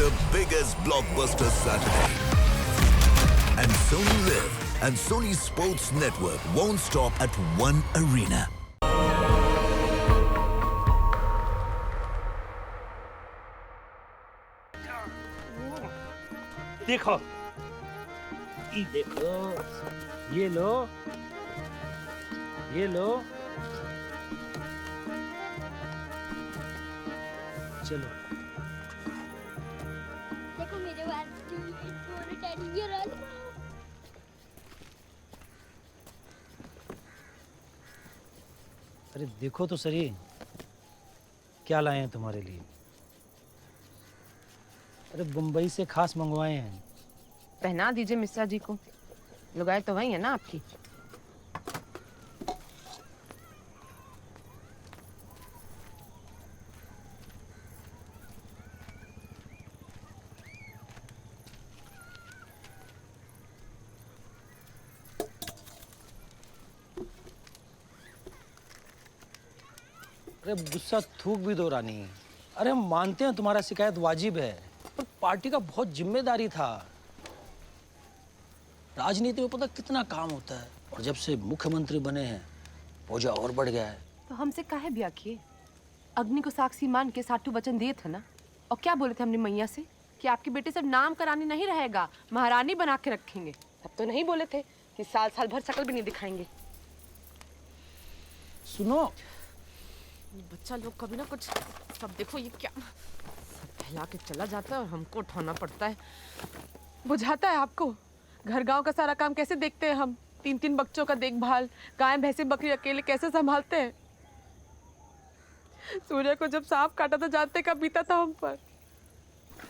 the biggest blockbuster Saturday. And Sony Live and Sony Sports Network won't stop at one arena. देखो, ये देखो, ये लो, ये लो, चलो। देखो मेरे टेडी बियर आ गया। अरे देखो तो सही, क्या लाए हैं तुम्हारे लिए? अरे बम्बई से खास मंगवाए हैं। पहना दीजिए मिश्रा जी को, लुगाई तो वही है ना आपकी। अरे गुस्सा थूक भी दो रानी। अरे हम मानते हैं तुम्हारा शिकायत वाजिब है, पर पार्टी का बहुत जिम्मेदारी था। राजनीति में पता कितना काम होता है, और जब से मुख्यमंत्री बने हैं बोझा और बढ़ गया है। तो हमसे काहे ब्याह किए? अग्नि को साक्षी मान के साटू वचन दिए थे ना। और क्या बोले थे हमने मैया से कि आपके बेटे से नाम करानी नहीं रहेगा, महारानी बना के रखेंगे। तब तो नहीं बोले थे कि साल साल भर शकल भी नहीं दिखाएंगे। सुनो, बच्चा लोग कभी ना कुछ, सब देखो ये क्या सब फैला के चला जाता है और हमको उठाना पड़ता है। बुझाता है आपको? घर गांव का सारा काम कैसे देखते हैं हम? 3-3 बच्चों का देखभाल, गाय भैंसे बकरी अकेले कैसे संभालते हैं? सूर्य को जब सांप काटा था जानते कब बीता था हम पर?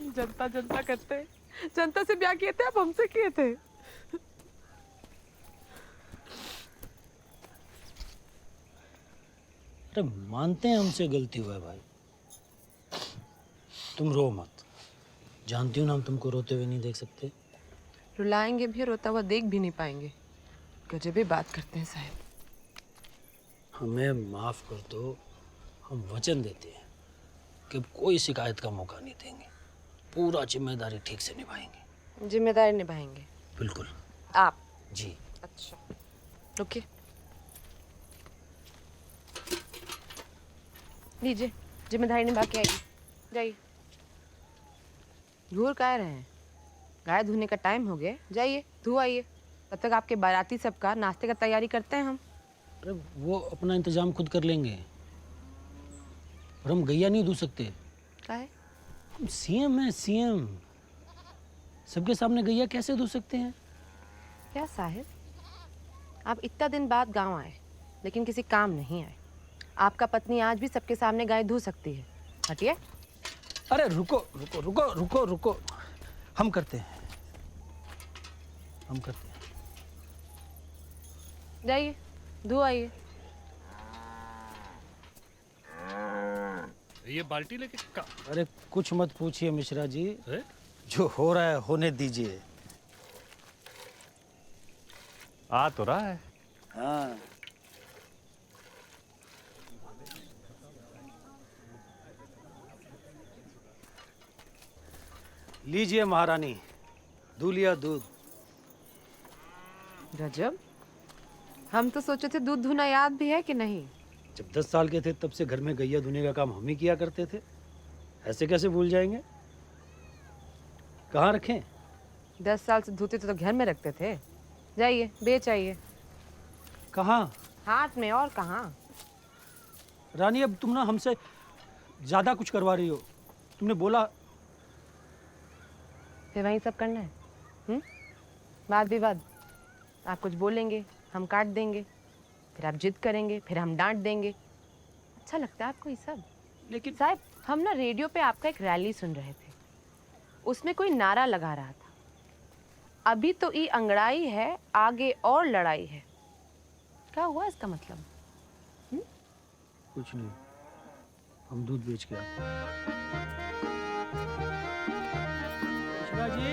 जनता जनता करते, जनता से ब्याह किए थे, अब हमसे किए थे। अरे मानते हैं हमसे गलती हुआ है भाई, तुम रो मत। जानती हूँ ना हम तुमको रोते हुए नहीं देख सकते। रुलाएंगे भी, रोता हुआ देख भी नहीं पाएंगे। गजब ही बात करते हैं साहब। हमें माफ कर दो, हम वचन देते हैं कि अब कोई शिकायत का मौका नहीं देंगे। पूरा जिम्मेदारी ठीक से निभाएंगे। जिम्मेदारी निभाएंगे? बिल्कुल। आप? जी। अच्छा, ओके। लीजिए, जिम्मेदारी निभा के आइए, जाइए। घूर कह रहे हैं? गाय धोने का टाइम हो गया, जाइए धो आइए। तब तक आपके बाराती सबका नाश्ते का तैयारी करते हैं हम। अरे वो अपना इंतजाम खुद कर लेंगे, और हम गैया नहीं धो सकते। क्या है? हम सीएम हैं, सीएम। सबके सामने गैया कैसे धो सकते हैं? क्या साहिब, आप इतना दिन बाद गांव आए लेकिन किसी काम नहीं आए। आपका पत्नी आज भी सबके सामने गाय धो सकती है। हटिए। अरे रुको रुको रुको रुको रुको, हम करते हैं, हम करते हैं। जाइए धो आइए। ये बाल्टी लेके का? अरे कुछ मत पूछिए मिश्रा जी, है? जो हो रहा है होने दीजिए। आ तो रहा है। हाँ, लीजिए महारानी, दूध लिया दूध। गजब, हम तो सोचे थे दूध धोना याद भी है कि नहीं। जब 10 साल के थे तब से घर में गैया धोने का काम हम ही किया करते थे, ऐसे कैसे भूल जाएंगे? कहाँ रखें? 10 साल से धोते थे तो घर में रखते थे। जाइए बेच आइए। कहाँ? हाथ में, और कहाँ। रानी अब तुम ना हमसे ज्यादा कुछ करवा रही हो। तुमने बोला। फिर वही सब करना है? वाद विवाद। आप कुछ बोलेंगे, हम काट देंगे, फिर आप जिद करेंगे, फिर हम डांट देंगे। अच्छा लगता है आपको ये सब? लेकिन साहब, हम ना रेडियो पे आपका एक रैली सुन रहे थे, उसमें कोई नारा लगा रहा था, अभी तो ई अंगड़ाई है, आगे और लड़ाई है। क्या हुआ इसका मतलब? कुछ नहीं, हम दूध बेच के आते हैं। मिश्रा जी,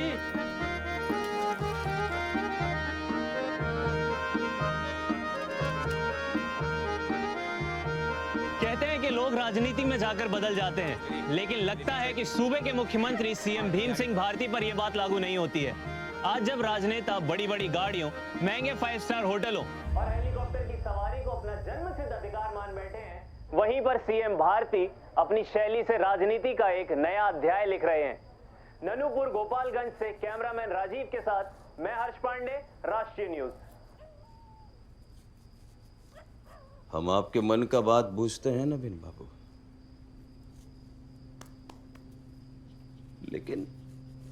कहते हैं कि के लोग राजनीति में जाकर बदल जाते हैं, लेकिन लगता है कि सूबे के मुख्यमंत्री सीएम भीम सिंह भारती पर यह बात लागू नहीं होती है। आज जब राजनेता बड़ी बड़ी गाड़ियों, महंगे 5 स्टार होटलों और हेलीकॉप्टर की सवारी को अपना जन्मसिद्ध अधिकार मान बैठे हैं, वहीं पर सीएम भारती अपनी शैली से राजनीति का एक नया अध्याय लिख रहे हैं। ननूपुर गोपालगंज से कैमरामैन राजीव के साथ मैं हर्ष पांडे, राष्ट्रीय न्यूज। हम आपके मन का बात बूझते हैं नवीन बाबू, लेकिन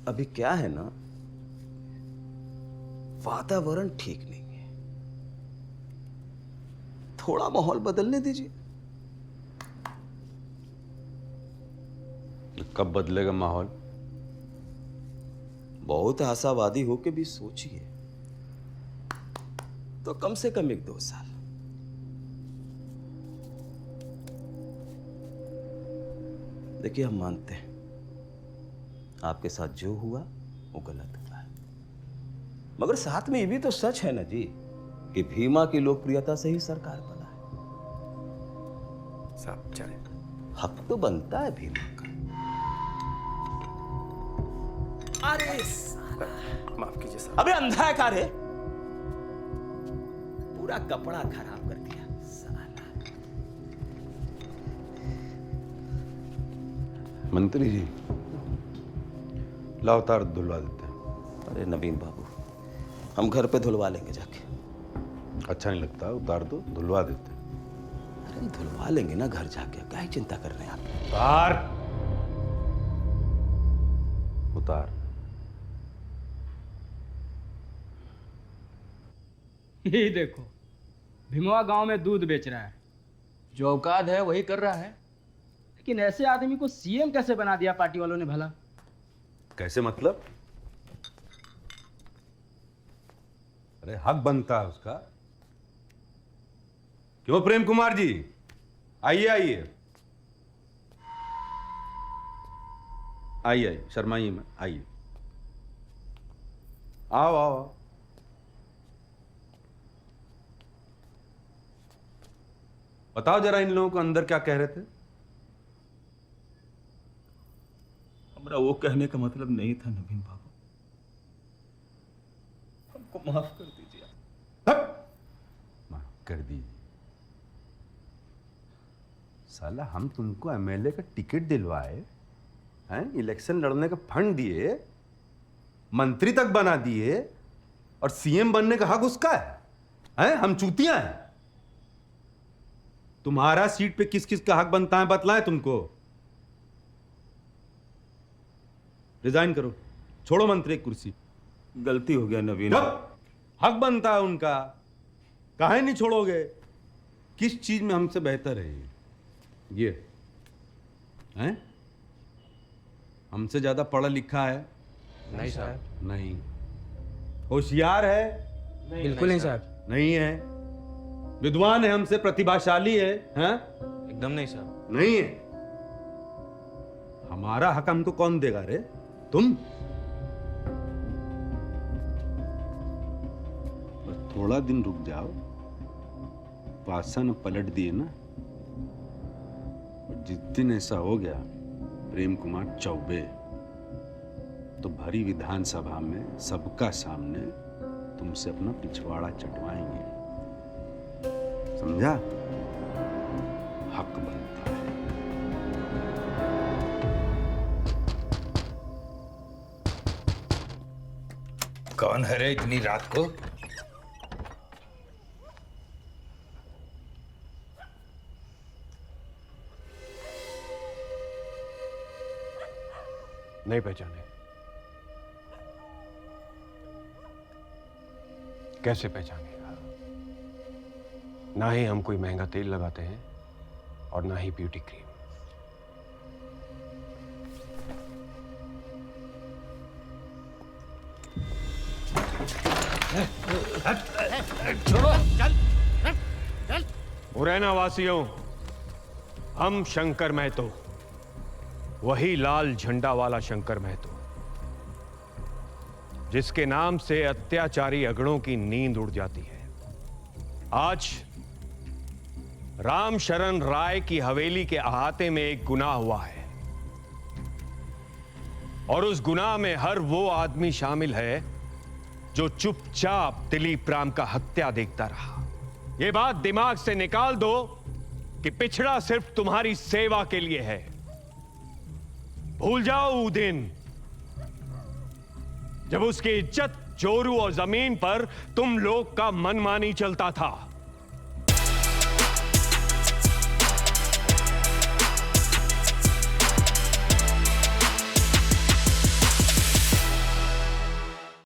अभी क्या है ना, वातावरण ठीक नहीं है। थोड़ा माहौल बदलने दीजिए। कब बदलेगा माहौल? बहुत आशावादी होके भी सोचिए तो कम से कम 1-2 साल। देखिए, हम मानते हैं आपके साथ जो हुआ वो गलत हुआ है, मगर साथ में ये भी तो सच है ना जी कि भीमा की लोकप्रियता से ही सरकार बना है। साहब चले। हक तो बनता है भीमा का। अरे माफ कीजिए साहब। अबे अंधा है का रे? पूरा कपड़ा खराब कर दिया साला। मंत्री जी, लाओ तार धुलवा देते हैं। अरे नवीन बाबू, हम घर पे धुलवा लेंगे जाके। अच्छा नहीं लगता, उतार दो, धुलवा देते हैं। अरे धुलवा लेंगे ना घर जाके, क्या ही चिंता कर रहे हैं आप? उतार, उतार। ये देखो, भीमवा गांव में दूध बेच रहा है, जो औकात है वही कर रहा है, लेकिन ऐसे आदमी को सीएम कैसे बना दिया पार्टी वालों ने भला? कैसे मतलब? अरे हक बनता है उसका। क्यों प्रेम कुमार जी, आइए आइए आइए, शर्माइए मत, आइए, आओ आओ आओ। बताओ जरा इन लोगों को अंदर क्या कह रहे थे? हमारा वो कहने का मतलब नहीं था नवीन बाबू, हमको माफ कर दीजिए। माफ कर दीजिए। साला हम तुमको एमएलए का टिकट दिलवाए हैं, इलेक्शन लड़ने का फंड दिए, मंत्री तक बना दिए, और सीएम बनने का हक उसका है? हम चूतियां हैं? तुम्हारा सीट पे किस किस का हक बनता है बतलाएं तुमको। रिजाइन करो, छोड़ो मंत्री की कुर्सी। गलती हो गया नवीन। हक बनता है उनका, काहे नहीं छोड़ोगे? किस चीज में हमसे बेहतर है ये हैं? हमसे ज्यादा पढ़ा लिखा है? नहीं साहब। नहीं। होशियार है? बिल्कुल नहीं साहब। नहीं है। विद्वान है हमसे, प्रतिभाशाली है? हैं? एकदम नहीं साहब। नहीं है। हमारा हक हमको कौन देगा रे? तुम? बस थोड़ा दिन रुक जाओ, पासन पलट दिए ना, और जिस दिन ऐसा हो गया प्रेम कुमार चौबे, तो भरी विधानसभा में सबका सामने तुमसे अपना पिछवाड़ा चटवाएंगे। समझा? हक बनता है। कौन है रे इतनी रात को? नहीं पहचाने। कैसे पहचानेगा? ना ही हम कोई महंगा तेल लगाते हैं और ना ही ब्यूटी क्रीम। मुरैना वासियों, हम शंकर महतो, वही लाल झंडा वाला शंकर महतो, जिसके नाम से अत्याचारी अगड़ों की नींद उड़ जाती है, आज राम शरण राय की हवेली के अहाते में एक गुनाह हुआ है, और उस गुनाह में हर वो आदमी शामिल है जो चुपचाप दिलीप राम का हत्या देखता रहा। यह बात दिमाग से निकाल दो कि पिछड़ा सिर्फ तुम्हारी सेवा के लिए है। भूल जाओ वो दिन जब उसकी इज्जत, जोरू और जमीन पर तुम लोग का मनमानी चलता था।